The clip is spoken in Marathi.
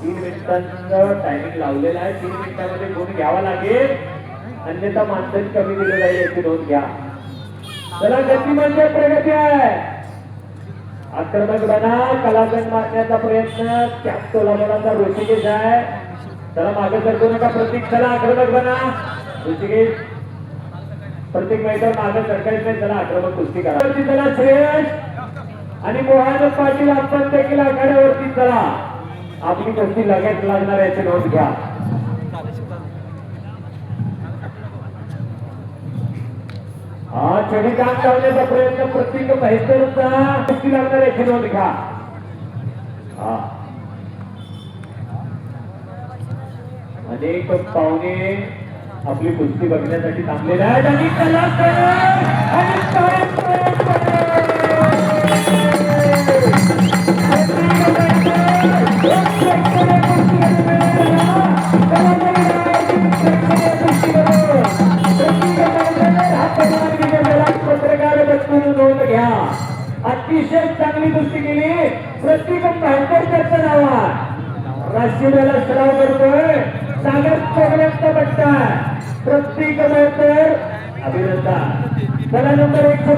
3 मिनिटांचं टायमिंग लावलेलं आहे. 3 मिनिटांमध्ये गुण घ्यावा लागेल, अन्यथा मानधन कमी दिलं जाईल याची नोंद घ्या. चला गती म्हणजे प्रगती आहे. आक्रमक बना, कलागण मारण्याचा प्रयत्न त्याग तोलाबोलाचा ऋषिकेश आहे. चला मागे सरकू नका प्रतीक. चला आक्रमक बना ऋषिकेश. प्रत्येक मैदान मागे सरकायचं नाही. चला आक्रमक कुस्ती करा. चला श्रेयस आणि मोहन पाटील आपण देखील आघाड्यावरती. चला आपली कुस्ती लगेच लागणार याची नोंद घ्या. हा छडी काम लावण्याचा प्रयत्न प्रत्येक बहिष्करचा कुस्ती लागणार याची नोंद घ्या. अनेक पाहुणे आपली कुस्ती बघण्यासाठी थांबलेले आहेत आणि पत्रकार नोंद घ्या. अतिशय चांगली कुस्ती केली. प्रत्येक भांडरच्या नावात राष्ट्रीयला सराव करतोय. सागर चोगल्यांचा बट्टा प्रत्येक मैत्र अभिनंदन. चला नंबर 1 चा